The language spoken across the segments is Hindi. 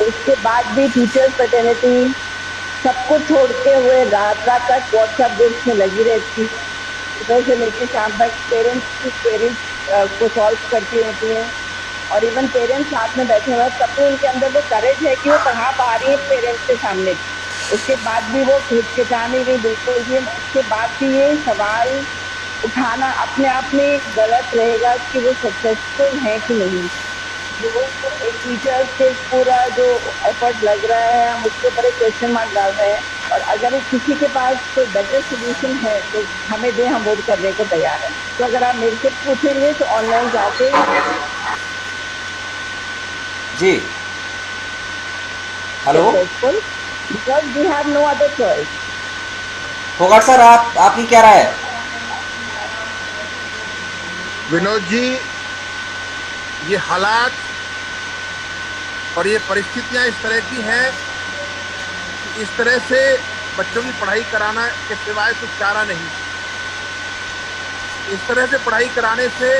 उसके बाद भी टीचर्स फ्रेटर्निटी सब कुछ छोड़ते हुए रात रात तक व्हाट्सएप ग्रुप्स में लगी रहती है, सुबह से लेके शाम तक पेरेंट्स की क्वेरीज को सॉल्व करती रहती हैं। और इवन पेरेंट्स साथ में बैठे हुए हैं तब भी उनके अंदर वो करेज है कि वो पढ़ा पा रही है पेरेंट्स के सामने भी, उसके बाद भी वो हिचकिचा नहीं रही बिल्कुल भी, उसके बाद भी ये सवाल उठाना अपने आप में गलत रहेगा कि वो सक्सेसफुल है कि नहीं। वो एक टीचर के पूरा जो एफर्ट लग रहा है हम उसके ऊपर एक क्वेश्चन मार्क डाल रहे हैं, और अगर किसी के पास कोई बेटर सोल्यूशन है तो हमें दे, हम वो करने को तैयार है। तो अगर आप मेरे से पूछेंगे तो ऑनलाइन क्लासेस जी। Hello. Successful because we have no other choice. Phogat sir, आपकी क्या राय है? विनोद जी, ये हालात और ये परिस्थितियां इस तरह की हैं कि इस तरह से बच्चों की पढ़ाई कराना के सिवाय कुछ चारा नहीं। इस तरह से पढ़ाई कराने से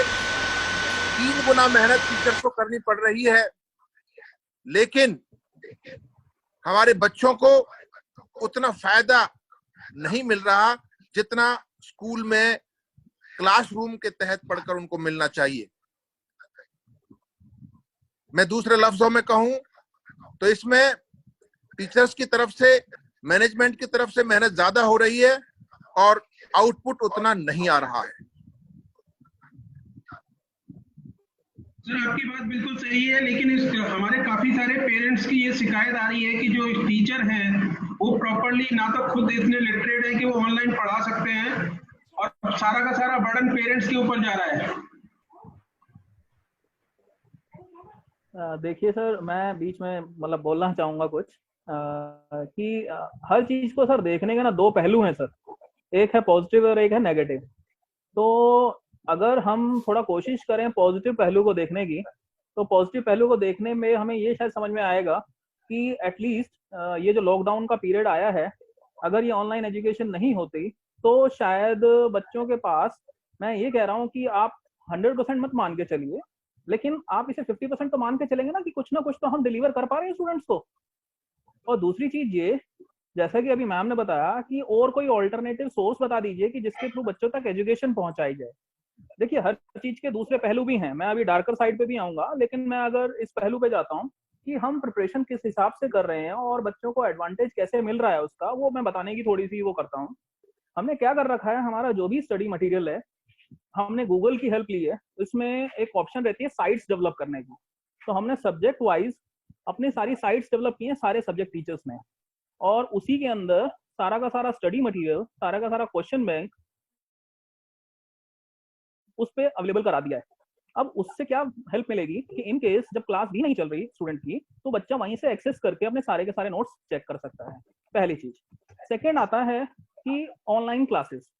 3 गुना मेहनत टीचर्स को करनी पड़ रही है, लेकिन हमारे बच्चों को उतना फायदा नहीं मिल रहा जितना स्कूल में क्लासरूम के तहत पढ़कर उनको मिलना चाहिए। मैं दूसरे लफ्जों में कहूं तो इसमें टीचर्स की तरफ से, मैनेजमेंट की तरफ से मेहनत ज्यादा हो रही है और आउटपुट उतना नहीं आ रहा है। सर आपकी बात बिल्कुल सही है, लेकिन हमारे काफी सारे पेरेंट्स की ये शिकायत आ रही है कि जो टीचर हैं वो प्रॉपरली ना तो खुद इतने लिटरेट है कि वो ऑनलाइन पढ़ा सकते हैं, और सारा का सारा बर्डन पेरेंट्स के ऊपर जा रहा है। देखिए सर, मैं बीच में मतलब बोलना चाहूंगा कुछ कि हर चीज को सर देखने के ना दो पहलू हैं सर, एक है पॉजिटिव और एक है नेगेटिव। तो अगर हम थोड़ा कोशिश करें पॉजिटिव पहलू को देखने की, तो पॉजिटिव पहलू को देखने में हमें ये शायद समझ में आएगा कि एटलीस्ट ये जो लॉकडाउन का पीरियड आया है, अगर ये ऑनलाइन एजुकेशन नहीं होती तो शायद बच्चों के पास, मैं ये कह रहा हूँ कि आप 100% मत मान के चलिए, लेकिन आप इसे 50% तो मान के चलेंगे ना कि कुछ ना कुछ तो हम डिलीवर कर पा रहे हैं स्टूडेंट्स को। और दूसरी चीज ये, जैसा कि अभी मैम ने बताया कि और कोई ऑल्टरनेटिव सोर्स बता दीजिए कि जिसके थ्रू बच्चों तक एजुकेशन पहुंचाई जाए। देखिए हर चीज के दूसरे पहलू भी हैं, मैं अभी डार्कर साइड पे भी आऊंगा, लेकिन मैं अगर इस पहलू पे जाता हूँ कि हम प्रिपरेशन किस हिसाब से कर रहे हैं और बच्चों को एडवांटेज कैसे मिल रहा है उसका, वो मैं बताने की थोड़ी सी वो करता हूँ। हमने क्या कर रखा है, हमारा जो भी स्टडी मटेरियल है हमने गूगल की हेल्प ली है। इसमें एक ऑप्शन रहती है साइट्स डेवलप करने की, तो हमने सब्जेक्ट वाइज अपनी सारी साइट्स डेवलप की हैं सारे सब्जेक्ट टीचर्स ने, और उसी के अंदर सारा का सारा स्टडी मटेरियल, सारा का सारा क्वेश्चन बैंक उस पर अवेलेबल करा दिया है। अब उससे क्या हेल्प मिलेगी कि इन केस जब क्लास भी नहीं चल रही स्टूडेंट की, तो बच्चा वहीं से एक्सेस करके अपने सारे के सारे नोट्स चेक कर सकता है, पहली चीज। सेकेंड आता है कि ऑनलाइन क्लासेस,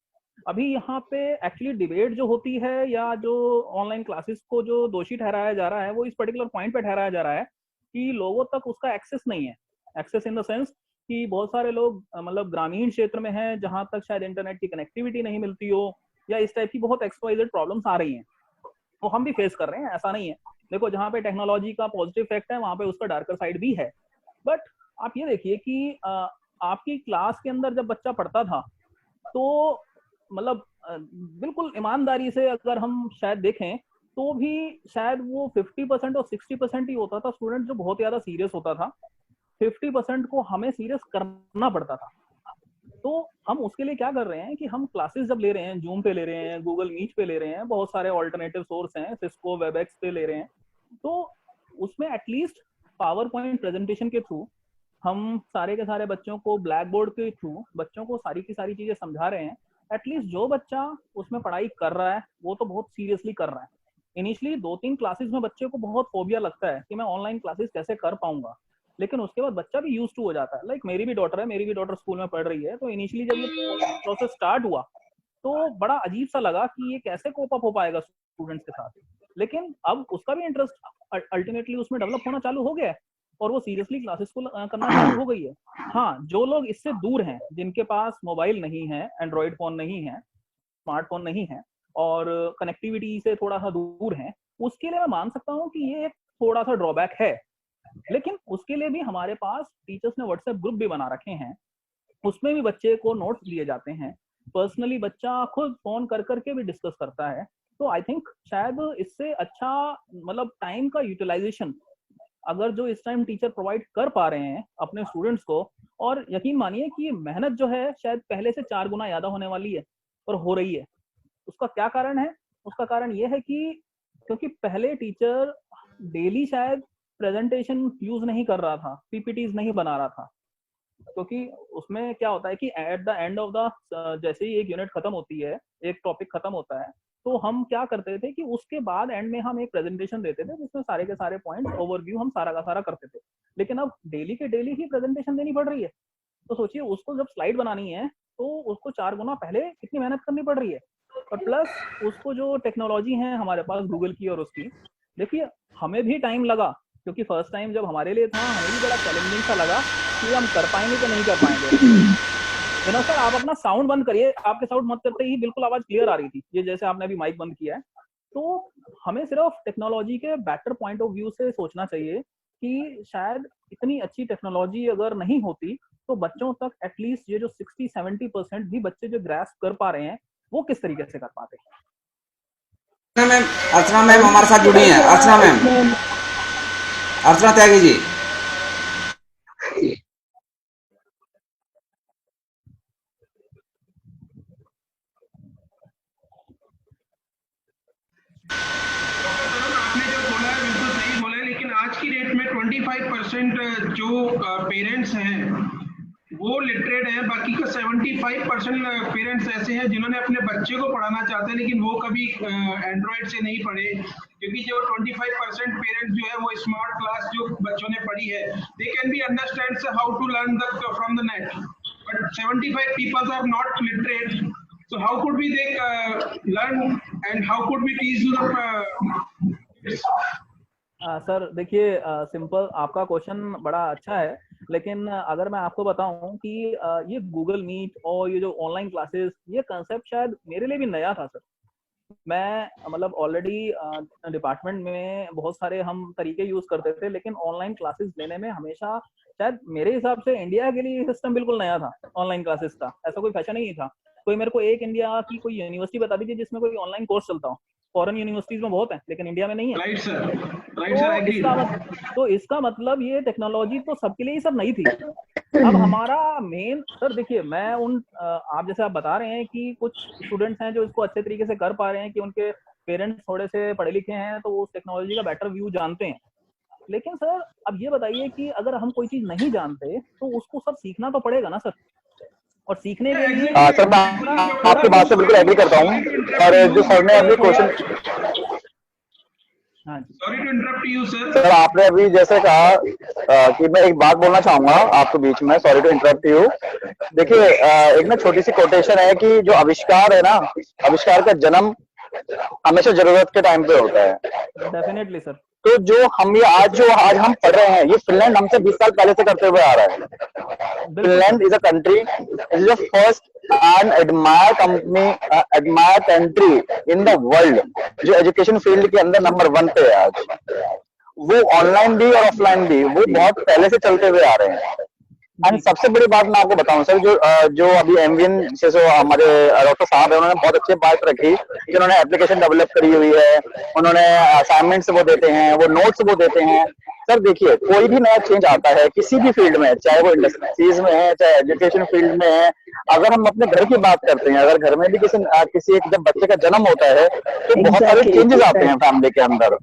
अभी यहाँ पे एक्चुअली डिबेट जो होती है या जो ऑनलाइन क्लासेस को जो दोषी ठहराया जा रहा है वो इस पर्टिकुलर पॉइंट पे ठहराया जा रहा है कि लोगों तक उसका एक्सेस नहीं है। एक्सेस इन द सेंस कि बहुत सारे लोग मतलब ग्रामीण क्षेत्र में हैं जहां तक शायद इंटरनेट की कनेक्टिविटी नहीं मिलती हो, या इस टाइप की बहुत एक्सवाइजेड प्रॉब्लम्स आ रही हैं। तो हम भी फेस कर रहे हैं, ऐसा नहीं है। देखो जहाँ पे टेक्नोलॉजी का पॉजिटिव इफेक्ट है वहां पे उसका डार्कर साइड भी है। बट आप ये देखिए कि आपकी क्लास के अंदर जब बच्चा पढ़ता था तो मतलब बिल्कुल ईमानदारी से अगर हम शायद देखें तो भी शायद वो 50% और 60% ही होता था स्टूडेंट जो बहुत ज्यादा सीरियस होता था, 50% को हमें सीरियस करना पड़ता था। तो हम उसके लिए क्या कर रहे हैं कि हम क्लासेस जब ले रहे हैं, जूम पे ले रहे हैं, गूगल मीट पे ले रहे हैं, बहुत सारे ऑल्टरनेटिव सोर्स हैं, सिस्को वेबएक्स पे ले रहे हैं, तो उसमें एटलीस्ट पावर पॉइंट प्रेजेंटेशन के थ्रू हम सारे के सारे बच्चों को ब्लैक बोर्ड के थ्रू बच्चों को सारी की सारी चीजें समझा रहे हैं। एटलीस्ट जो बच्चा उसमें पढ़ाई कर रहा है वो तो बहुत सीरियसली कर रहा है। इनिशियली 2-3 क्लासेस में बच्चे को बहुत फोबिया लगता है कि मैं ऑनलाइन क्लासेस कैसे कर पाऊंगा, लेकिन उसके बाद बच्चा भी यूज टू हो जाता है। लाइक मेरी भी डॉटर है, मेरी भी डॉटर स्कूल में पढ़ रही है, तो इनिशियली जब ये प्रोसेस स्टार्ट हुआ तो बड़ा अजीब सा लगा कि ये कैसे कोप अप हो पाएगा स्टूडेंट्स के साथ, लेकिन अब उसका भी इंटरेस्ट अल्टीमेटली उसमें डेवलप होना चालू हो गया है और वो सीरियसली क्लासेस को करना चालू हो गई है। हाँ, जो लोग इससे दूर हैं, जिनके पास मोबाइल नहीं है, एंड्रॉइड फोन नहीं है, स्मार्टफोन नहीं है और कनेक्टिविटी से थोड़ा सा दूर है, उसके लिए मैं मान सकता हूँ कि ये एक थोड़ा सा ड्रॉबैक है। लेकिन उसके लिए भी हमारे पास टीचर्स ने व्हाट्सएप ग्रुप भी बना रखे हैं, उसमें भी बच्चे को नोट्स दिए जाते हैं, पर्सनली बच्चा खुद फोन कर करके भी डिस्कस करता है। तो आई थिंक शायद इससे अच्छा मतलब टाइम का यूटिलाइजेशन अगर जो इस टाइम टीचर प्रोवाइड कर पा रहे हैं अपने स्टूडेंट्स को, और यकीन मानिए कि ये मेहनत जो है शायद पहले से 4 गुना ज्यादा होने वाली है और हो रही है। उसका क्या कारण है? उसका कारण ये है कि क्योंकि पहले टीचर डेली शायद प्रेजेंटेशन यूज नहीं कर रहा था, पीपीटीज नहीं बना रहा था, क्योंकि उसमें क्या होता है कि at the end of the जैसे ही एक यूनिट खत्म होती है, एक टॉपिक खत्म होता है, तो हम क्या करते थे कि उसके बाद एंड में हम एक प्रेजेंटेशन देते थे जिसमें सारे के सारे पॉइंट्स ओवरव्यू हम सारा का सारा करते थे। लेकिन अब डेली के डेली ही प्रेजेंटेशन देनी पड़ रही है, तो सोचिए उसको जब स्लाइड बनानी है तो उसको 4 गुना पहले कितनी मेहनत करनी पड़ रही है। और प्लस उसको जो टेक्नोलॉजी है हमारे पास गूगल की और उसकी, देखिए हमें भी टाइम लगा, क्योंकि फर्स्ट टाइम जब हमारे लिए था हमें भी बड़ा चैलेंजिंग सा लगा कि हम कर पाएंगे कि नहीं कर पाएंगे। विनोद सर आप अपना साउंड बंद करिए, आपके साउंड मत करते ही बिल्कुल आवाज क्लियर आ रही थी, ये जैसे आपने अभी माइक बंद किया है। तो हमें सिर्फ टेक्नोलॉजी के बेटर पॉइंट ऑफ व्यू से सोचना चाहिए कि शायद इतनी अच्छी टेक्नोलॉजी अगर नहीं होती तो बच्चों तक एटलीस्ट ये जो 60-70% भी बच्चे जो ग्रास्प कर पा रहे हैं वो किस तरीके से कर पाते हैं। मैम, अर्चना मैम हमारे साथ जुड़ी हैं। अर्चना मैम, अर्चना त्यागी जी। आपने जो बोला है बिल्कुल सही बोला है, लेकिन आज की डेट में 25% जो पेरेंट्स हैं वो लिटरेट हैं, बाकी का 75% पेरेंट्स ऐसे हैं जिन्होंने अपने बच्चे को पढ़ाना चाहते हैं लेकिन वो कभी एंड्रॉइड से नहीं पढ़े, क्योंकि जो 25% पेरेंट्स जो है वो स्मार्ट क्लास जो बच्चों ने पढ़ी है they can be understand how to learn from the net, but 75 people are not literate, so how could we they learn and how could we teach to the sir देखिए सिंपल आपका क्वेश्चन बड़ा अच्छा है, लेकिन अगर मैं आपको बताऊं कि ये गूगल मीट और ये जो ऑनलाइन क्लासेस, ये कंसेप्ट शायद मेरे लिए भी नया था सर। मैं मतलब ऑलरेडी डिपार्टमेंट में बहुत सारे हम तरीके यूज करते थे, लेकिन ऑनलाइन क्लासेस लेने में हमेशा शायद मेरे हिसाब से इंडिया के लिए सिस्टम बिल्कुल नया था ऑनलाइन क्लासेस का, ऐसा कोई फैशन नहीं था। कोई मेरे को एक इंडिया की कोई यूनिवर्सिटी बता दीजिए जिसमें कोई ऑनलाइन कोर्स चलता हो। फॉरेन यूनिवर्सिटीज में बहुत है लेकिन इंडिया में नहीं है। राइट सर, राइट सर, तो इसका मतलब ये टेक्नोलॉजी तो सबके लिए ही सब नहीं थी। अब हमारा मेन सर देखिए, मैं उन आप जैसे आप बता रहे हैं कि कुछ स्टूडेंट्स हैं जो इसको अच्छे तरीके से कर पा रहे हैं कि उनके पेरेंट्स थोड़े से पढ़े लिखे हैं तो वो उस टेक्नोलॉजी का बेटर व्यू जानते हैं। लेकिन सर अब ये बताइए कि अगर हम कोई चीज नहीं जानते तो उसको सब सीखना तो पड़ेगा ना सर, और सीखने के लिए सर मैं आपकी बात से बिल्कुल एग्री करता हूँ। और जो सर ने अभी क्वेश्चन, हाँ जी sorry to interrupt you sir. Sir आपने अभी जैसे कहा कि मैं एक बात बोलना चाहूंगा आपके बीच में, सॉरी टू इंटरप्ट यू। देखिए एक ना छोटी सी कोटेशन है कि जो आविष्कार है ना, आविष्कार का जन्म हमेशा जरूरत के टाइम पे होता है। Definitely sir. तो जो हम ये आज हम पढ़ रहे हैं, ये फिनलैंड हमसे 20 साल पहले से करते हुए आ रहा है। Finland is a country, is the first and admired company, admired country in the world जो एजुकेशन फील्ड के अंदर नंबर 1 पे है आज। वो ऑनलाइन भी और ऑफलाइन भी वो बहुत पहले से चलते हुए आ रहे हैं। एंड सबसे बड़ी बात मैं आपको बताऊं सर, जो अभी एमवीएन से जो हमारे डॉक्टर साहब है, उन्होंने बहुत अच्छी बात रखी कि उन्होंने एप्लीकेशन डेवलप करी हुई है, उन्होंने असाइनमेंट्स वो देते हैं, वो नोट्स वो देते हैं। सर देखिए कोई भी नया चेंज आता है किसी भी फील्ड में, चाहे वो इंडस्ट्रीज में है चाहे एजुकेशन फील्ड में है, अगर हम अपने घर की बात करते हैं, अगर घर में भी किसी एक जब बच्चे का जन्म होता है तो बहुत सारे चेंजेस आते हैं फैमिली के अंदर।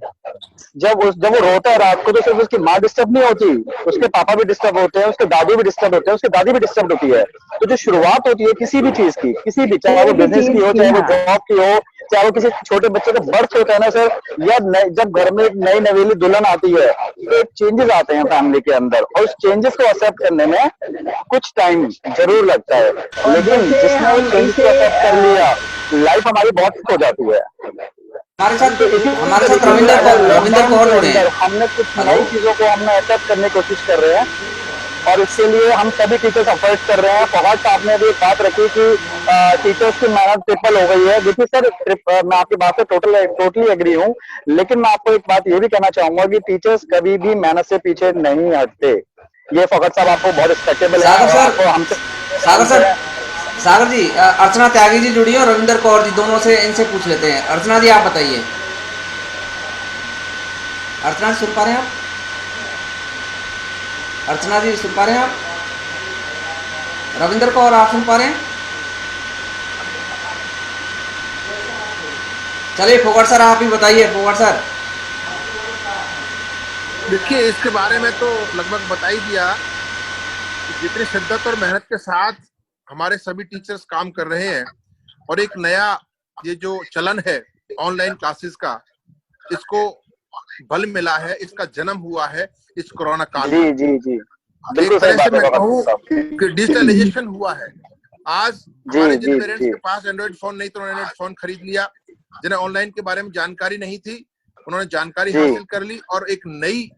जब वो रोता है रात को तो सिर्फ उसकी माँ डिस्टर्ब नहीं होती, उसके पापा भी डिस्टर्ब होते हैं, उसके दादी भी डिस्टर्ब होते हैं, उसकी दादी भी डिस्टर्ब होती है। तो जो शुरुआत होती है किसी भी चीज की, किसी भी, चाहे वो बिजनेस की हो, चाहे वो जॉब की हो, चाहे वो किसी छोटे बच्चे का बर्थ होता है ना सर, या जब घर में एक नई नवेली दुल्हन आती है तो एक चेंजेस आते हैं फैमिली के अंदर, और उस चेंजेस को एक्सेप्ट करने में कुछ टाइम जरूर लगता है। लेकिन जिसने उस चेंजेस को एक्सेप्ट कर लिया, लाइफ हमारी बहुत हो जाती है। हमारे साथ रविंदर कौर जुड़े हैं। हमने कुछ नई चीजों को हमने एक्सेप्ट करने की कोशिश कर रहे हैं। और इसके लिए हम सभी टीचर्स एफर्ट कर रहे हैं। फौगाट साहब ने भी एक बात रखी कि टीचर्स की मेहनत ट्रिपल हो गई है। देखिए सर, मैं आपकी बात से टोटली एग्री हूँ, लेकिन मैं आपको एक बात ये भी कहना चाहूंगा कि टीचर्स कभी भी मेहनत से पीछे नहीं हटते। ये फौगाट साहब आपको बहुत रिस्पेक्टेबल है सागर और सर, आपको हमसे सागर सर, सागर जी, अर्चना त्यागी जी जुड़ी है और रविंदर कौर जी, दोनों से इनसे पूछ लेते हैं। अर्चना जी आप बताइए। अर्चना जी सुन पा रहे हैं आप? अर्चना जी सुन पा रहे हैं आप? रविंदर कौर आप सुन पा रहे हैं? चलिए फोगाट सर आप ही बताइए। फोगाट सर, देखिए, इसके बारे में तो लगभग बता ही दिया कि जितनी शिद्दत और मेहनत के साथ हमारे सभी टीचर्स काम कर रहे हैं और एक नया ये जो चलन है ऑनलाइन क्लासेस का, इसको बल मिला है, इसका जन्म हुआ है इस कोरोना काल में। जी जी, एक बिल्कुल सही तरह से बात है मैं फौगाट कहूँ साहब। कि डिजिटलाइजेशन हुआ है। आज जी हमारे जिन जी पेरेंट्स जी के पास एंड्रॉइड फोन नहीं, तो उन्होंने एंड्रॉइड फोन खरीद लिया। जिन्हें ऑनलाइन के बारे में जानकारी नहीं थी, उन्होंने जानकारी जी। हासिल कर ली और एक नई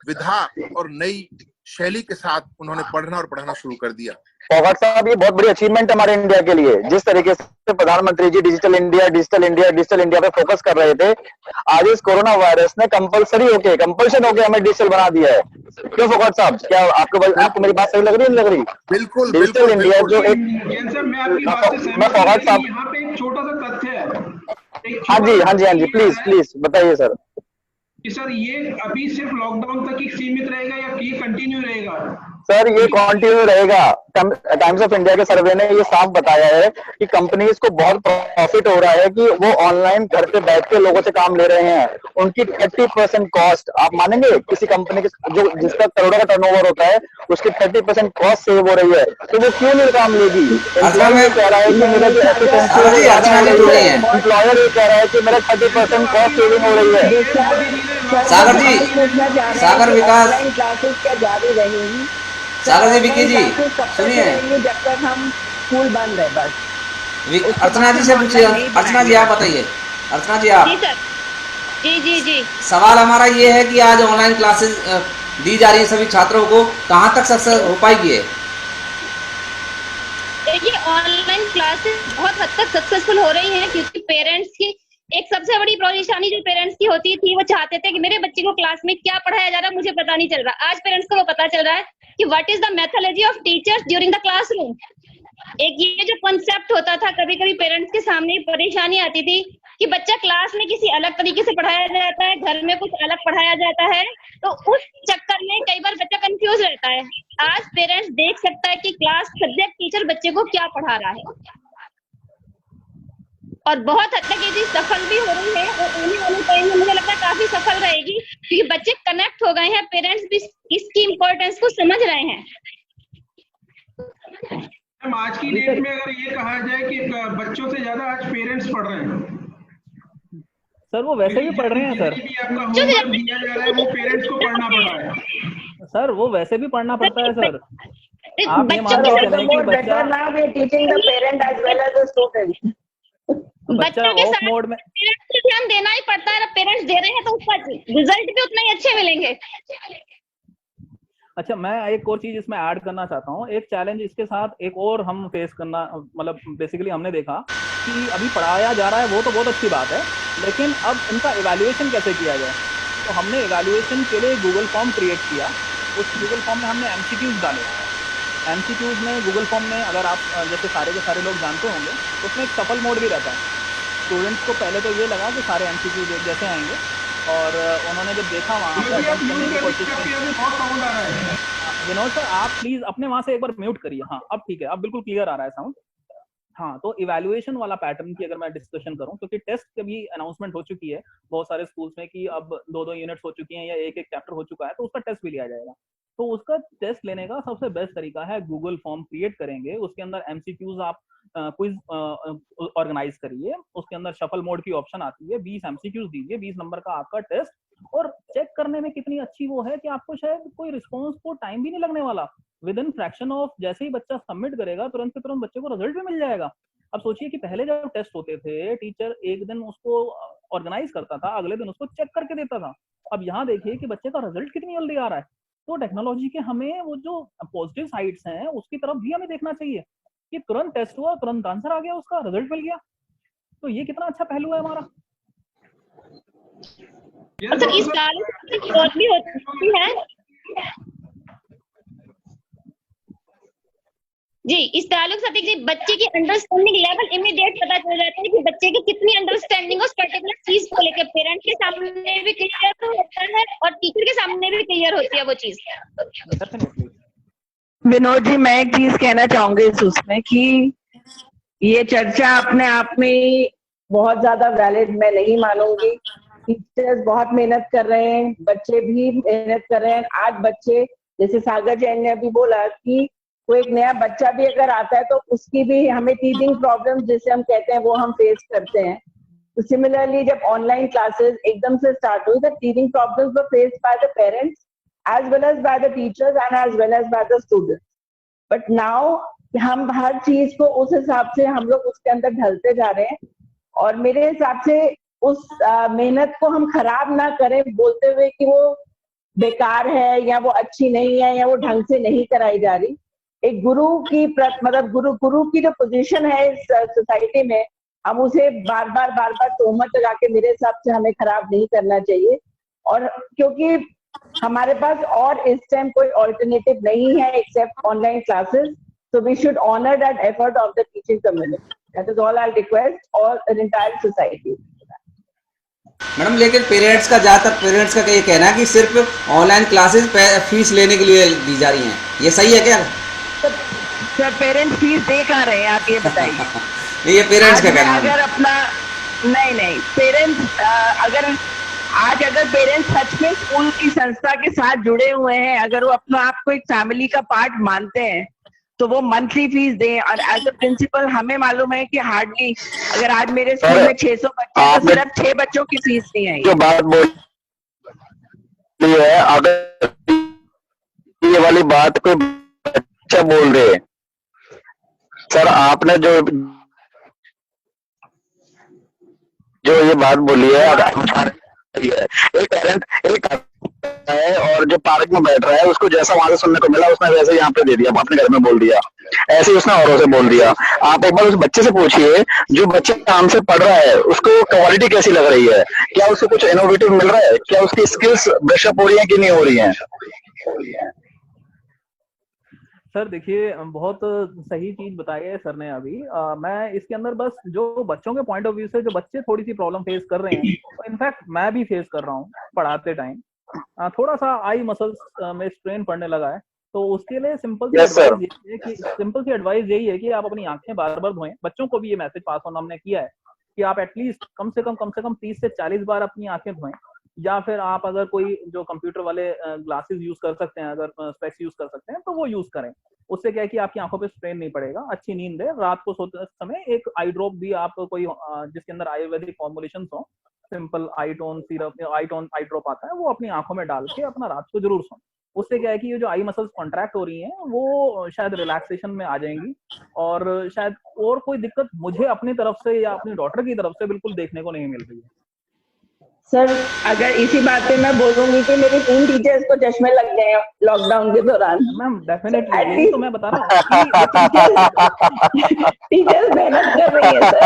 विधा और नई शैली के साथ उन्होंने पढ़ना और पढ़ाना शुरू कर दिया। फौगाट साहब, ये बहुत बड़ी अचीवमेंट है हमारे इंडिया के लिए। जिस तरीके से प्रधानमंत्री जी डिजिटल इंडिया पे फोकस कर रहे थे, आज इस कोरोना वायरस ने कंपल्शन होके हमें डिजिटल बना दिया है। क्यों फौगाट साहब, क्या आपको मेरी बात सही लग रही है, नहीं लग रही? बिल्कुल डिजिटल बिल्कुल इंडिया बिल्कुल। जो एक, जैन सर, मैं आपकी बात से मैं सहमत हूँ, फौगाट लेकिन साहब, यहाँ पे एक छोटा सा तथ्य है। एक हाँ छोटा जी सा हाँ जी हाँ तथ्य जी, ये आ रहा है प्लीज बताइए सर। कि सर ये अभी सिर्फ लॉकडाउन तक ही सीमित रहेगा या ये कंटिन्यू रहेगा? सर ये कंटिन्यू रहेगा। टाइम्स ऑफ इंडिया के सर्वे ने ये साफ बताया है कि कंपनीज को बहुत प्रॉफिट हो रहा है कि वो ऑनलाइन घर पे बैठ के लोगों से काम ले रहे हैं। उनकी 30% कॉस्ट, आप मानेंगे, किसी कंपनी के जो जिसका करोड़ों का टर्नओवर होता है, उसकी 30% कॉस्ट सेव हो रही है, तो वो क्यों नहीं काम लेगी? अर्चना एम्प्लॉय ये मैम, कह रहा है कि मेरा जो एफिशिएंसी है सागर वो जी ज्यादा अर्चना हो जी रही जुड़ी है। हैं। एम्प्लॉयर ये कह रहा है कि मेरा जैन सर, 30% आपकी कॉस्ट बात सेविंग हो बिल्कुल रही है। सही है। सर, मोदी जी ने सर सागर जी जी, हम पूछना चाह रहे हैं सागर कि विकास, ऑनलाइन क्लासेस क्या जारी रहेंगी? सर सागर जी, विकी ऑनलाइन जी क्लासेस तब तक सुनिए। रहेंगी जब तक हम स्कूल बंद है, बस। उसके अर्चना बाद जी हम से पूछिए। ऑनलाइन नहीं अर्चना जी पढ़ाएंगे आप बच्चों बताइए। को। अर्चना जी जी आप, सर। जी जी जी। सवाल हमारा ये है कि आज ऑनलाइन क्लासेस दी जा रही है सभी छात्रों को, कहाँ तक सक्सेस हो पाएगी ये? देखिए, ऑनलाइन क्लासेस बहुत हद तक सक्सेसफुल हो रही हैं, क्योंकि पेरेंट्स की एक सबसे बड़ी परेशानी जो पेरेंट्स की होती थी, वो चाहते थे कि मेरे बच्चे को क्लास में क्या पढ़ाया जा रहा है मुझे पता नहीं चल रहा। आज पेरेंट्स को वो पता चल रहा है कि what is the methodology of teachers during the classroom. एक ये जो कॉन्सेप्ट होता था, कभी कभी पेरेंट्स के सामने परेशानी आती थी कि बच्चा क्लास में किसी अलग तरीके से पढ़ाया जाता है, घर में कुछ अलग पढ़ाया जाता है, तो उस चक्कर में कई बार बच्चा कंफ्यूज रहता है। आज पेरेंट्स देख सकता है कि क्लास सब्जेक्ट टीचर बच्चे को क्या पढ़ा रहा है, और बहुत हद तक ये चीज सफल भी हो रही है और आने वाले टाइम में मुझे लगता है काफी सफल रहेगी, क्योंकि बच्चे कनेक्ट हो गए हैं, पेरेंट्स भी इसकी इम्पोर्टेंस को समझ रहे हैं। आज की डेट में अगर ये कहा जाए कि बच्चों से ज्यादा आज पेरेंट्स पढ़ रहे हैं, सर वो वैसे भी पढ़ रहे हैं सर। भी आपका होमवर्क दिया जा रहा है, वो पेरेंट्स को पढ़ना पड़ रहा है। सर वो वैसे भी पढ़ना पड़ता है सर। आप ये बच्चों मान के के Sir, साथ चलें कि more बच्चा better now we are teaching the parent as well as the student. बच्चा बच्चों के ऑफ साथ मोड में। पेरेंट्स को ध्यान देना ही पड़ता है। पेरेंट्स दे रहे हैं तो उसका रिजल्ट भी उतना ही अच्छे मिलेंगे। अच्छा, मैं एक और चीज इसमें ऐड करना चाहता हूँ। एक चैलेंज इसके साथ एक और हम फेस करना, मतलब बेसिकली हमने देखा कि अभी पढ़ाया जा रहा है, वो तो बहुत अच्छी बात है, लेकिन अब इनका इवैल्यूएशन कैसे किया जाए। तो हमने इवैल्यूएशन के लिए गूगल फॉर्म क्रिएट किया। उस गूगल फॉर्म में हमने एमसीक्यूज डाले। एमसीक्यूज में गूगल फॉर्म में, अगर आप जैसे सारे के सारे लोग जानते होंगे, उसमें एक सफल मोड भी रहता है। स्टूडेंट्स को पहले तो ये लगा कि सारे एमसीक्यूज एक जैसे आएंगे, और उन्होंने जब देखा वहाँ पे अटेम्प्ट करने की कोशिश की। विनोद सर, आप प्लीज अपने वहां से एक बार म्यूट करिए। हाँ अब ठीक है, अब बिल्कुल क्लियर आ रहा है साउंड। हाँ, तो इवैल्यूएशन वाला पैटर्न की अगर मैं डिस्कशन करूं, क्योंकि टेस्ट की भी अनाउंसमेंट हो चुकी है बहुत सारे स्कूल्स में कि अब 2-2 यूनिट्स हो चुकी हैं या एक चैप्टर हो चुका है, तो उसका टेस्ट भी लिया जाएगा। तो उसका टेस्ट लेने का सबसे बेस्ट तरीका है गूगल फॉर्म क्रिएट करेंगे, उसके अंदर एमसीक्यूज आप क्विज ऑर्गेनाइज करिए, उसके अंदर शफल मोड की ऑप्शन आती है, 20 एमसीक्यूज दीजिए, 20 नंबर का आपका टेस्ट, और चेक करने में कितनी अच्छी वो है कि आपको शायद कोई रिस्पॉन्स को टाइम भी नहीं लगने वाला। विद इन फ्रैक्शन ऑफ जैसे ही बच्चा सबमिट करेगा, तुरंत के तुरंत बच्चे को रिजल्ट भी मिल जाएगा। अब सोचिए कि पहले जब टेस्ट होते थे, टीचर एक दिन उसको ऑर्गेनाइज करता था, अगले दिन उसको चेक करके देता था। अब यहाँ देखिए कि बच्चे का रिजल्ट कितनी जल्दी आ रहा है। तो टेक्नोलॉजी के हमें वो जो पॉजिटिव साइड्स हैं उसकी तरफ भी हमें देखना चाहिए कि तुरंत टेस्ट हुआ, तुरंत आंसर आ गया, उसका रिजल्ट मिल गया, तो ये कितना अच्छा पहलू है हमारा। अच्छा, इस ताल्लुक से और भी होती है जी, इस ताल्लुक से जी बच्चे की अंडरस्टैंडिंग लेवल इमीडिएट पता चल जाता है कि बच्चे की कितनी अंडरस्टैंडिंग उस पर्टिकुलर चीज को लेकर पेरेंट के सामने भी क्लियर होता है और टीचर के सामने भी क्लियर होती है वो चीज। विनोद जी, मैं एक चीज कहना चाहूंगी उसमें कि ये चर्चा अपने आप में बहुत ज्यादा वैलिड मैं नहीं मानूंगी। टीचर्स बहुत मेहनत कर रहे हैं, बच्चे भी मेहनत कर रहे हैं। आज बच्चे, जैसे सागर जैन ने अभी बोला कि कोई एक नया बच्चा भी अगर आता है तो उसकी भी हमें टीचिंग प्रॉब्लम जिसे हम कहते हैं वो हम फेस करते हैं। तो सिमिलरली जब ऑनलाइन क्लासेस एकदम से स्टार्ट हुई, the teaching problems were faced by the parents as well as by the teachers and as well as by the students. But now हम हर चीज को उस हिसाब से हम लोग उसके अंदर ढलते जा रहे हैं, और मेरे हिसाब से उस मेहनत को हम खराब ना करें बोलते हुए कि वो बेकार है या वो अच्छी नहीं है या वो ढंग से नहीं कराई जा रही। एक गुरु की मतलब गुरु की जो पोजीशन है इस सोसाइटी में, हम उसे बार बार तोहमत लगा के मेरे हिसाब से हमें खराब नहीं करना चाहिए। और क्योंकि हमारे पास और इस टाइम कोई ऑल्टरनेटिव नहीं है except online classes, so we should honor that effort of the teaching community. That is all I'll request all an entire society. Madam, लेकिन पेरेंट्स का ये कहना है कि सिर्फ ऑनलाइन क्लासेस फीस लेने के लिए दी जा रही हैं, ये सही है क्या? सर पेरेंट्स फीस दे कहाँ रहे हैं, आप ये बताइए। ये पेरेंट्स का कहना है। अगर अपना नहीं पेरेंट्स अगर पेरेंट्स सच में स्कूल की संस्था के साथ जुड़े हुए हैं, अगर वो अपना आप को एक फैमिली का पार्ट मानते हैं तो वो मंथली फीस दें। और एज अ प्रिंसिपल हमें मालूम है कि हार्डली, अगर आज मेरे स्कूल में 600 बच्चे हैं तो सिर्फ 6 बच्चों की फीस नहीं आई। जो बात बोली है, अगर ये वाली बात कोई बच्चा बोल रहे, सर आपने जो ये बात बोली है, एक पेरेंट है और जो पार्क में बैठ रहा है उसको जैसा वहां से सुनने को मिला उसने वैसे यहाँ पे दे दिया, अपने घर में बोल दिया, ऐसे ही उसने औरों से बोल दिया। आप एक बार उस बच्चे से पूछिए, जो बच्चे काम से पढ़ रहा है उसको क्वालिटी कैसी लग रही है, क्या उसको कुछ इनोवेटिव मिल रहा है, क्या उसकी स्किल्स ब्रशअप हो रही है कि नहीं हो रही है। सर देखिए, बहुत सही चीज बताई है सर ने अभी। मैं इसके अंदर बस जो बच्चों के पॉइंट ऑफ व्यू से जो बच्चे थोड़ी सी प्रॉब्लम फेस कर रहे हैं, तो इनफैक्ट मैं भी फेस कर रहा हूँ पढ़ाते टाइम। थोड़ा सा आई मसल्स में स्ट्रेन पड़ने लगा है, तो उसके लिए सिंपल सी एडवाइस यही है कि आप अपनी आंखें बार बार धोएं। बच्चों को भी ये मैसेज पास ऑन हमने किया है कि आप एटलीस्ट कम से कम 30 से 40 बार अपनी आंखें धोएं, या फिर आप अगर कोई जो कंप्यूटर वाले ग्लासेस यूज कर सकते हैं, अगर स्पेक्स यूज कर सकते हैं तो वो यूज करें। उससे क्या है कि आपकी आंखों पे स्ट्रेन नहीं पड़ेगा, अच्छी नींद है। रात को सोते समय एक आई ड्रॉप भी आप कोई जिसके अंदर आयुर्वेदिक फॉर्मुलेशन हो, सिंपल आई ड्रॉप आता है, वो अपनी आंखों में डाल के अपना रात को जरूर सोएं। उससे क्या है कि ये जो आई मसल्स कॉन्ट्रैक्ट हो रही हैं वो शायद रिलैक्सेशन में आ जाएंगी, और शायद और कोई दिक्कत मुझे अपनी तरफ से या अपनी डॉटर की तरफ से बिल्कुल देखने को नहीं मिल रही है। सर अगर इसी बात पे मैं बोलूंगी कि मेरी 3 टीचर्स को चश्मे लग गए लॉकडाउन के दौरान। मैम डेफिनेटली, तो मैं बता रहा हूँ टीचर्स मेहनत कर रही है सर।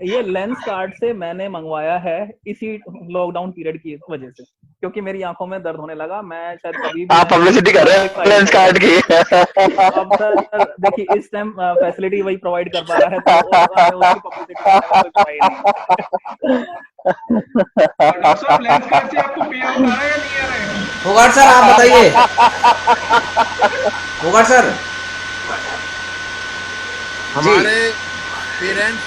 ये लेंस कार्ड से मैंने मंगवाया है इसी लॉकडाउन पीरियड की वजह से, क्योंकि मेरी आंखों में दर्द होने लगा। मैं शायद कभी भी आप पब्लिसिटी कर रहे हैं लेंस कार्ड की। अब सर देखिए, इस टाइम फैसिलिटी वही प्रोवाइड कर पा रहा है, तो उसकी पब्लिसिटी होगा सर, आप बताइए। होगा सर, हमारे पेरेंट्स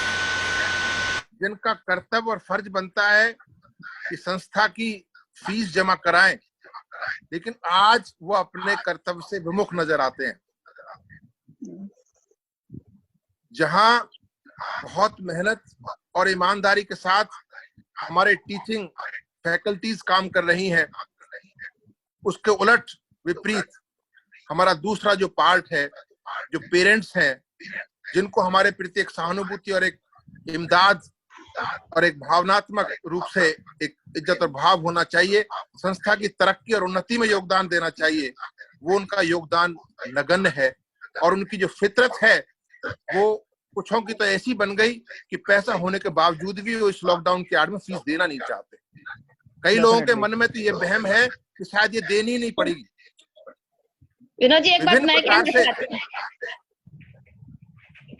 जिनका कर्तव्य और फर्ज बनता है कि संस्था की फीस जमा कराएं, लेकिन आज वो अपने कर्तव्य से विमुख नजर आते हैं। जहां बहुत मेहनत और ईमानदारी के साथ हमारे टीचिंग फैकल्टीज काम कर रही हैं, उसके उलट विपरीत हमारा दूसरा जो पार्ट है, जो पेरेंट्स हैं, जिनको हमारे प्रति एक सहानुभूति और एक इमदाद और एक भावनात्मक रूप से एक इज्जत और भाव होना चाहिए, संस्था की तरक्की और उन्नति में योगदान देना चाहिए, वो उनका योगदान नगण्य है। और उनकी जो फितरत है वो कुछों की तो ऐसी बन गई कि पैसा होने के बावजूद भी वो इस लॉकडाउन के आड़ में फीस देना नहीं चाहते। कई लोगों के मन में तो ये वहम है कि शायद ये देनी नहीं पड़ेगी। विनोद जी, एक बात मैं कहना चाहती हूँ,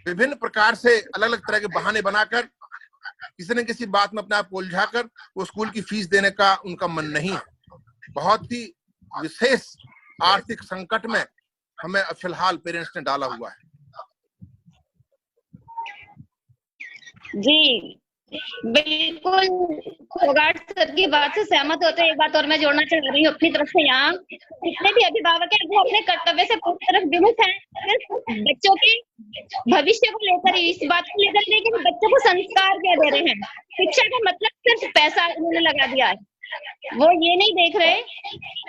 विभिन्न प्रकार से अलग अलग तरह के बहाने बनाकर किसी न किसी बात में अपने आप को उलझाकर वो स्कूल की फीस देने का उनका मन नहीं है। बहुत ही विशेष आर्थिक संकट में हमें फिलहाल पेरेंट्स ने डाला हुआ है। जी बिल्कुल, फोगाट सर की बात से सहमत होते हैं। एक बात और मैं जोड़ना चाह रही हूँ अपनी तरफ से, यहाँ जितने भी अभिभावक हैं वो अपने कर्तव्य से पूरी तरफ विमुख हैं, बच्चों के भविष्य को लेकर ही, इस बात को लेकर कि बच्चों को संस्कार क्या दे रहे हैं। शिक्षा का मतलब सिर्फ पैसा उन्होंने लगा दिया है, वो ये नहीं देख रहे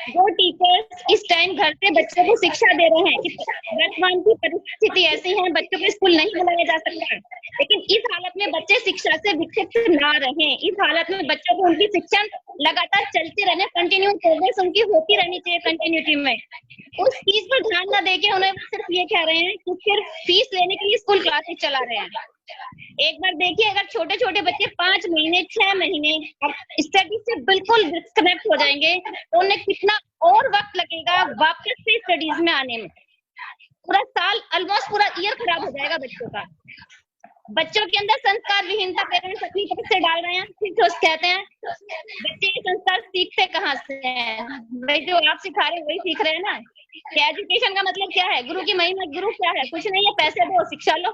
जो टीचर्स इस टाइम घर से बच्चों को शिक्षा दे रहे हैं कि वर्तमान की परिस्थिति ऐसी है, बच्चों को स्कूल नहीं बुलाया जा सकता, लेकिन इस हालत में बच्चे शिक्षा से विकसित ना रहें, इस हालत में बच्चों को उनकी शिक्षा लगातार चलती रहने, कंटिन्यू प्रोग्रेस उनकी होती रहनी चाहिए कंटिन्यूटी में। उस चीज पर ध्यान न देके उन्हें सिर्फ ये कह रहे हैं कि सिर्फ फीस लेने के लिए स्कूल क्लासेस चला रहे हैं। एक बार देखिए, अगर छोटे छोटे बच्चे 5 महीने 6 महीने स्टडी से बिल्कुल डिस्कनेक्ट हो जाएंगे तो उन्हें कितना और वक्त लगेगा वापस से स्टडीज में आने में। पूरा साल, ऑलमोस्ट पूरा ईयर खराब हो जाएगा बच्चों का। बच्चों के अंदर संस्कार विहीनता पेरेंट्स अपनी तरफ से डाल रहे हैं। फिर जो कहते हैं बच्चे ये संस्कार सीखते कहाँ से हैं, भाई जो आप सिखा रहे हैं वही सीख रहे हैं ना। क्या एजुकेशन का मतलब क्या है? गुरु की महिमा, गुरु क्या है? कुछ नहीं है, पैसे दो शिक्षा लो।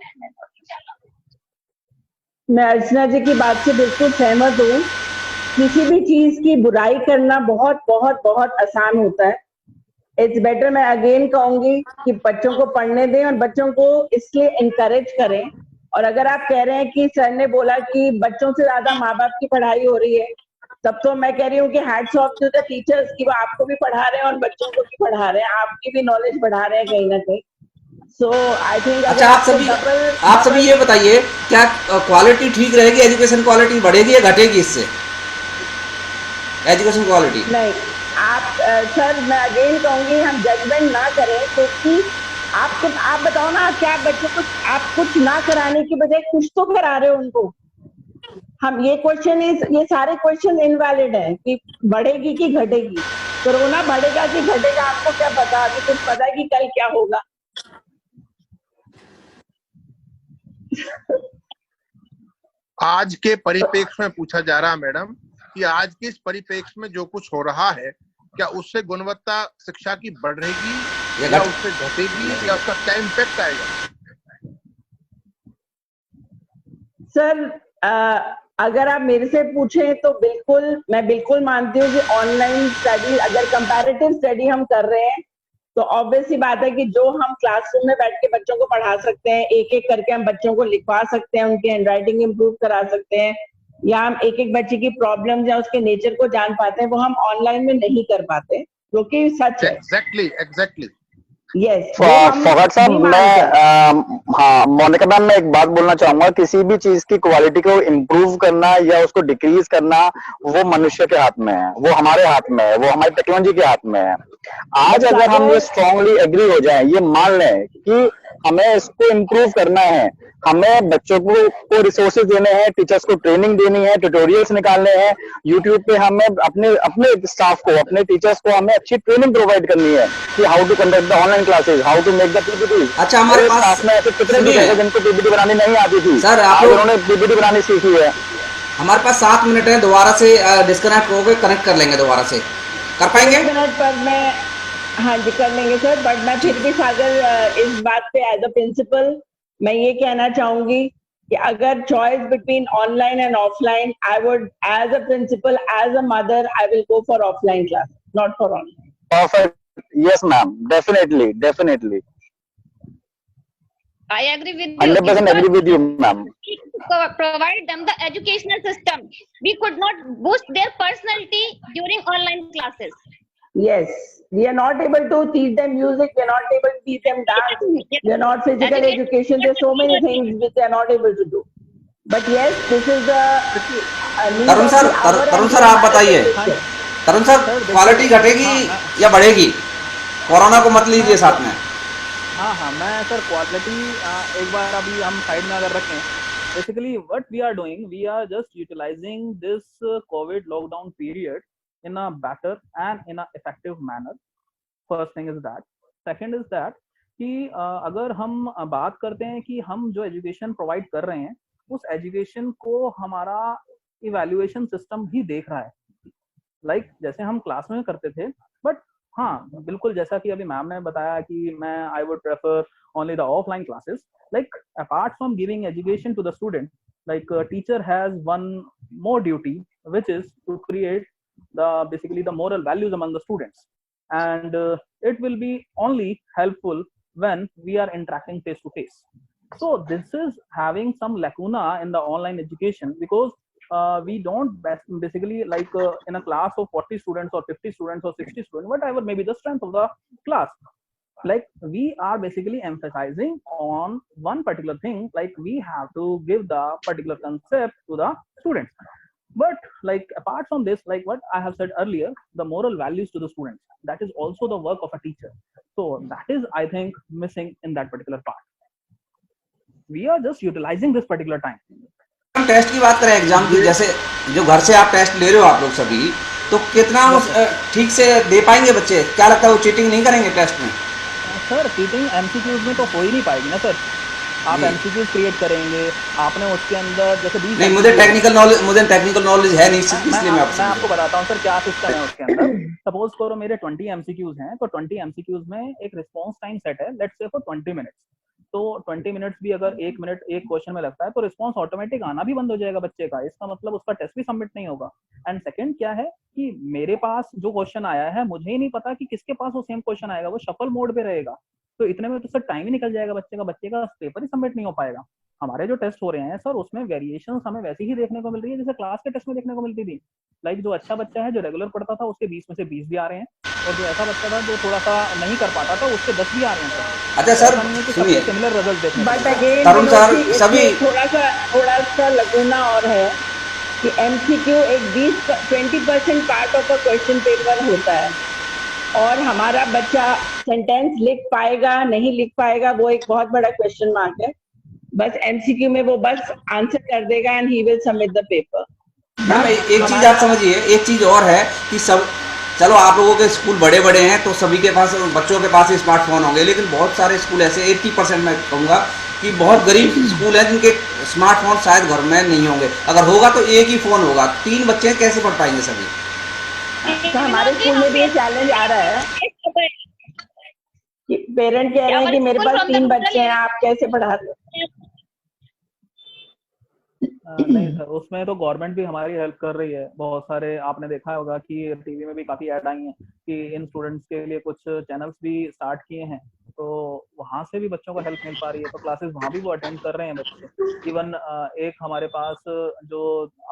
मैं अर्चना जी की बात से बिल्कुल सहमत हूँ। किसी भी चीज की बुराई करना बहुत बहुत बहुत आसान होता है। इट्स बेटर, मैं अगेन कहूंगी कि बच्चों को पढ़ने दें और बच्चों को इसलिए इनकरेज करें। और अगर आप कह रहे हैं कि सर ने बोला कि बच्चों से ज्यादा माँ बाप की पढ़ाई हो रही है, तब तो मैं कह रही हूँ कि hats off to the teachers कि वो आपको भी पढ़ा रहे हैं और बच्चों को भी पढ़ा रहे हैं, आपकी भी नॉलेज बढ़ा रहे हैं कहीं ना कहीं। सो आई थिंक अच्छा, आप सभी ये बताइए, क्या क्वालिटी ठीक रहेगी, एजुकेशन क्वालिटी बढ़ेगी या घटेगी इससे? एजुकेशन क्वालिटी नहीं, आप सर मैं अगेन कहूंगी हम जजमेंट ना करें, क्योंकि आप बताओ ना, क्या बच्चों को आप कुछ ना कराने की बजाय कुछ तो करा रहे हो उनको। हम ये सारे क्वेश्चन इनवैलिड है कि बढ़ेगी कि घटेगी। कोरोना बढ़ेगा कि घटेगा आपको क्या पता? अभी कुछ पता है कि कल क्या होगा? आज के परिप्रेक्ष्य में पूछा जा रहा है मैडम कि आज के इस परिप्रेक्ष्य में जो कुछ हो रहा है, क्या उससे गुणवत्ता शिक्षा की बढ़ रहेगी या उससे घटेगी या उसका क्या इम्पैक्ट आएगा? सर अगर आप मेरे से पूछें तो मैं बिल्कुल मानती हूँ कि ऑनलाइन स्टडी, अगर कंपैरेटिव स्टडी हम कर रहे हैं तो ऑब्वियस सी बात है कि जो हम क्लासरूम में बैठ के बच्चों को पढ़ा सकते हैं, एक एक करके हम बच्चों को लिखवा सकते हैं, उनकी हैंडराइटिंग इंप्रूव करा सकते हैं, या हम एक एक बच्चे की प्रॉब्लम या उसके नेचर को जान पाते हैं, वो हम ऑनलाइन में नहीं कर पाते, क्योंकि सच है। Exactly yes. फोगाट साहब, मैं मोनिका मैम, मैं एक बात बोलना चाहूंगा। किसी भी चीज की क्वालिटी को इम्प्रूव करना या उसको डिक्रीज करना वो मनुष्य के हाथ में है, वो हमारे हाथ में है, वो हमारी टेक्नोलॉजी के हाथ में है। आज अगर हम ये स्ट्रांगली एग्री हो जाएं, ये मान लें कि हमें इसको इम्प्रूव करना है, हमें बच्चों को रिसोर्सेज देने हैं, टीचर्स को ट्रेनिंग देनी है, ट्यूटोरियल्स निकालने हैं, यूट्यूब पे हमें अपने स्टाफ को, अपने टीचर्स को हमें अच्छी ट्रेनिंग प्रोवाइड करनी है कि how to conduct the online classes, how to make the PPT. अच्छा, हमारे पास में ऐसे कितने लोग हैं जिनको पीपीटी बनानी नहीं आती थी, सर आज उन्होंने पीपीटी बनानी सीखी है। हमारे पास 7 मिनट है, दोबारा से डिस्कनेक्ट होकर कनेक्ट कर लेंगे, दोबारा से कर पाएंगे? 1 मिनट पर मैं, हाँ जी कर लेंगे सर, बट मैं फिर भी सागर इस बात पे एज अ प्रिंसिपल मैं ये कहना चाहूंगी कि अगर choice between online and offline, I would as a principal, as a mother, I will go for offline class, not for online. Perfect, yes ma'am, definitely I agree with you. 100% agree with you, ma'am. Provide them the educational system. We could not boost their personality during online classes. Yes, we are not able to teach them music. We are not able to teach them dance. We are not physical education. There's so many things which they are not able to do. But yes, this is the need Tarun of sir, the hour Tarun and sir the आप बताइए, generation. तरुण सर सर, देखिए, क्वालिटी घटेगी हाँ, या बढ़ेगी? कोरोना को मत मैं लीजिए साथ में। हाँ, मैं सर क्वालिटी एक बार अभी हम साइड में अगर रखें, basically what we are doing, we are just utilising this Covid lockdown period in a better and in a effective manner. First thing is that. Second is that कि अगर हम बात करते हैं कि हम जो एजुकेशन प्रोवाइड कर रहे हैं, उस एजुकेशन को हमारा इवैल्यूएशन सिस्टम ही देख रहा है। लाइक जैसे हम क्लास में करते थे, बट हाँ बिल्कुल जैसा कि अभी मैम ने बताया कि मैं I would prefer only the offline classes. Like apart from giving education to the student, like teacher has one more duty, which is to create basically the moral values among the students, and it will be only helpful when we are interacting face to face. So this is having some lacuna in the online education, because we don't basically like in a class of 40 students or 50 students or 60 students, whatever may be the strength of the class, like we are basically emphasizing on one particular thing, like we have to give the particular concept to the students. But like apart from this, like what I have said earlier, the moral values to the students, that is also the work of a teacher. So that is, I think, missing in that particular part. We are just utilizing this particular time. हम टेस्ट की बात करें, एग्जाम की, जैसे जो घर से आप टेस्ट ले रहे हो आप लोग सभी, तो कितना ठीक से दे पाएंगे बच्चे? क्या लगता है वो चीटिंग नहीं करेंगे टेस्ट में? सर चीटिंग एमसीक्यूज में तो हो ही नहीं पाएगी ना सर। आप जी। एमसीक्यूज क्रिएट करेंगे, आपने उसके अंदर जैसे 20 नहीं, मुझे टेक्निकल नॉलेज है नहीं, इसलिए मैं मैं आपको बताता हूँ सर क्या सिस्टम है उसके अंदर। सपोज करो मेरे 20 एमसीक्यूज हैं, तो 20 एमसीक्यूज में एक रिस्पांस टाइम सेट है, लेट्स से फॉर 20 मिनट्स। तो 20 मिनट्स भी अगर 1 मिनट एक क्वेश्चन में लगता है, तो रिस्पांस ऑटोमेटिक आना भी बंद हो जाएगा बच्चे का। इसका मतलब उसका टेस्ट भी सबमिट नहीं होगा। एंड सेकंड क्या है कि मेरे पास जो क्वेश्चन आया है, मुझे ही नहीं पता कि किसके पास वो सेम क्वेश्चन आएगा, वो शफल मोड पे रहेगा। तो इतने में तो सर टाइम ही निकल जाएगा बच्चे का पेपर ही सबमिट नहीं हो पाएगा। हमारे जो टेस्ट हो रहे हैं सर, उसमें वेरिएशन हमें वैसी ही देखने को मिल रही है जैसे क्लास के टेस्ट में देखने को मिलती थी। लाइक जो अच्छा बच्चा है, जो रेगुलर पढ़ता था, उसके 20 में से 20 भी आ रहे हैं, और जो ऐसा बच्चा था जो थोड़ा सा नहीं कर पाता था, उसके 10 भी आ रहे हैं सर। अच्छा सर, सुनिए, सिमिलर रिजल्ट देखने को बट मिल रहे हैं। अगेन तरुण सर, सभी थोड़ा सा लगुना और है कि एमसीक्यू एक 20% part of a question paper होता है, और हमारा बच्चा सेंटेंस लिख पाएगा नहीं लिख पाएगा वो एक बहुत बड़ा क्वेश्चन मार्क है। बस एमसीक्यू में वो बस आंसर कर देगा and he will submit the paper. Ma'am एक चीज आप समझिए, एक चीज और है कि सब, चलो आप लोगों के स्कूल बड़े बड़े हैं तो सभी के पास, बच्चों के पास ही स्मार्टफोन होंगे, लेकिन बहुत सारे स्कूल ऐसे 80% मैं कहूँगा कि बहुत गरीब स्कूल हैं जिनके स्मार्टफोन शायद घर में नहीं होंगे। अगर होगा तो एक ही फोन होगा, 3 बच्चे कैसे पढ़ पाएंगे सभी? तो हमारे स्कूल में भी ये चैलेंज आ रहा है कि पेरेंट कह रहे हैं कि मेरे पास 3 बच्चे हैं, आप कैसे पढ़ाते? नहीं सर, उसमें तो गवर्नमेंट भी हमारी हेल्प कर रही है। बहुत सारे आपने देखा होगा कि टीवी में भी काफी ऐड आई हैं कि इन स्टूडेंट्स के लिए कुछ चैनल्स भी स्टार्ट किए हैं, तो वहां से भी बच्चों को हेल्प मिल पा रही है। तो क्लासेस वहां भी वो अटेंड कर रहे हैं बच्चे। इवन एक हमारे पास जो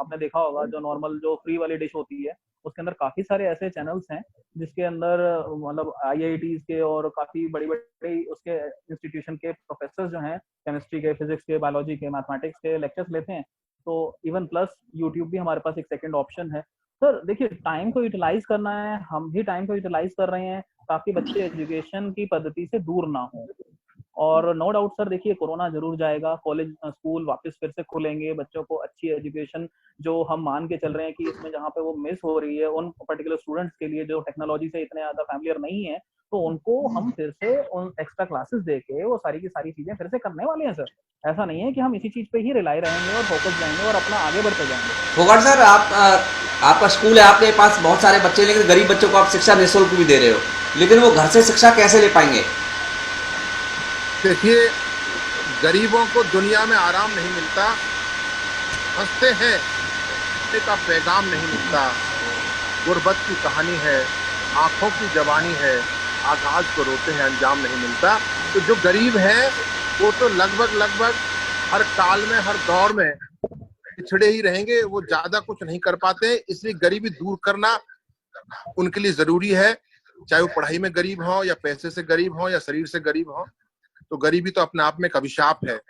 आपने देखा होगा, जो नॉर्मल जो फ्री वाली डिश होती है, उसके अंदर काफी सारे ऐसे चैनल्स हैं जिसके अंदर मतलब IITs के और काफी बड़ी बड़ी उसके इंस्टीट्यूशन के प्रोफेसर जो हैं, केमिस्ट्री के, फिजिक्स के, बायोलॉजी के, मैथमेटिक्स के लेक्चर्स लेते हैं। तो इवन प्लस यूट्यूब भी हमारे पास एक सेकंड ऑप्शन है। सर देखिए, टाइम को यूटिलाइज करना है, हम भी टाइम को यूटिलाइज कर रहे हैं ताकि बच्चे एजुकेशन की पद्धति से दूर ना हो। और नो डाउट सर, देखिए कोरोना जरूर जाएगा, कॉलेज स्कूल वापस फिर से खुलेंगे, बच्चों को अच्छी एजुकेशन जो हम मान के चल रहे हैं कि इसमें जहाँ पे वो मिस हो रही है उन पर्टिकुलर स्टूडेंट्स के लिए जो टेक्नोलॉजी से इतने ज्यादा फैमिलियर नहीं है, तो उनको हम फिर से उन एक्स्ट्रा क्लासेस देके वो सारी की सारी चीजें फिर से करने वाले हैं सर। ऐसा नहीं है कि हम इसी चीज पे ही रिलाई रहेंगे और फोकस रहेंगे और अपना आगे बढ़ते जाएंगे। फोगाट सर, आपका स्कूल है, आपके पास बहुत सारे बच्चे, लेकिन गरीब बच्चों को आप शिक्षा निःशुल्क भी दे रहे हो, लेकिन वो घर से शिक्षा कैसे ले पाएंगे? देखिए, गरीबों को दुनिया में आराम नहीं मिलता, हंसते हैं का पैगाम नहीं मिलता, गुर्बत की कहानी है, आंखों की जवानी है, आगाज को रोते हैं अंजाम नहीं मिलता। तो जो गरीब है वो तो लगभग हर काल में, हर दौर में पिछड़े ही रहेंगे, वो ज्यादा कुछ नहीं कर पाते। इसलिए गरीबी दूर करना उनके लिए जरूरी है, चाहे वो पढ़ाई में गरीब हो या पैसे से गरीब हो या शरीर से गरीब हो। तो गरीबी तो अपने आप में एक अभिशाप है,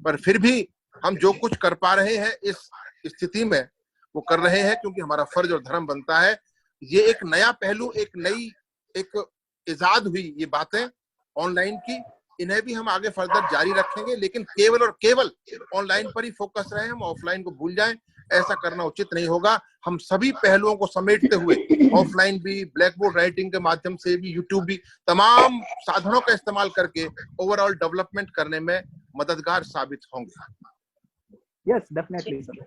पर फिर भी हम जो कुछ कर पा रहे हैं इस स्थिति में वो कर रहे हैं क्योंकि हमारा फर्ज और धर्म बनता है। ये एक नया पहलू, एक नई एक इजाद हुई ये बातें ऑनलाइन की, इन्हें भी हम आगे फर्दर जारी रखेंगे, लेकिन केवल और केवल ऑनलाइन पर ही फोकस रहे, हम ऑफलाइन को भूल जाएं, ऐसा करना उचित नहीं होगा। हम सभी पहलुओं को समेटते हुए ऑफलाइन भी, ब्लैक बोर्ड राइटिंग के माध्यम से भी, यूट्यूब भी, तमाम साधनों का इस्तेमाल करके ओवरऑल डेवलपमेंट करने में मददगार साबित होंगे। यस डेफिनेटली सर,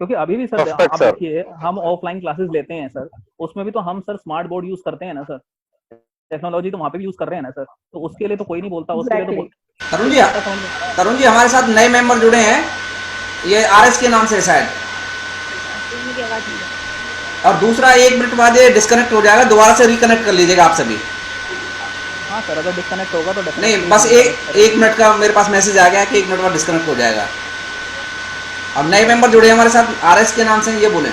क्योंकि अभी भी सर Perfect, आप sir. देखिए हम ऑफलाइन क्लासेस लेते हैं सर, उसमें भी तो हम सर स्मार्ट बोर्ड यूज करते हैं ना सर, टेक्नोलॉजी तो वहाँ पे भी यूज कर रहे हैं ना सर, तो उसके लिए तो कोई नहीं बोलता, उसके लिए तो तरुण जी हमारे साथ नए मेंबर जुड़े हैं, ये आरएस के नाम से शायद, और दूसरा 1 मिनट बाद ये डिस्कनेक्ट हो जाएगा, दोबारा से रिकनेक्ट कर लीजिएगा आप सभी। हाँ सर, अगर डिस्कनेक्ट होगा तो नहीं, बस एक मिनट का मेरे पास मैसेज आ गया कि 1 मिनट बाद डिस्कनेक्ट हो जाएगा। अब नए मेंबर जुड़े हमारे साथ आरएस के नाम से, ये बोले।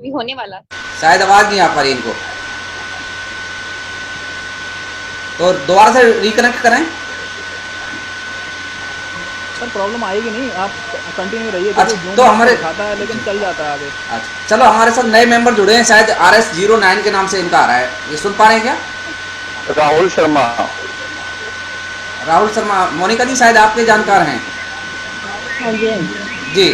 भी होने वाला। शायद आवाज नहीं आ पा रही इनको, तो दोबारा से रिकनेक्ट करें। सर प्रॉब्लम आएगी नहीं, आप कंटिन्यू रहिए। अच्छा, तो हमारे खाता है लेकिन चल जाता है आगे। अच्छा चलो, हमारे साथ नए मेंबर जुड़े हैं, शायद RS09 के नाम से इनका आ रहा है, ये सुन पा रहे हैं क्या? राहुल शर्मा। राहुल शर्मा, मोनिका जी शायद आपके जानकार हैं। हाँ जी जी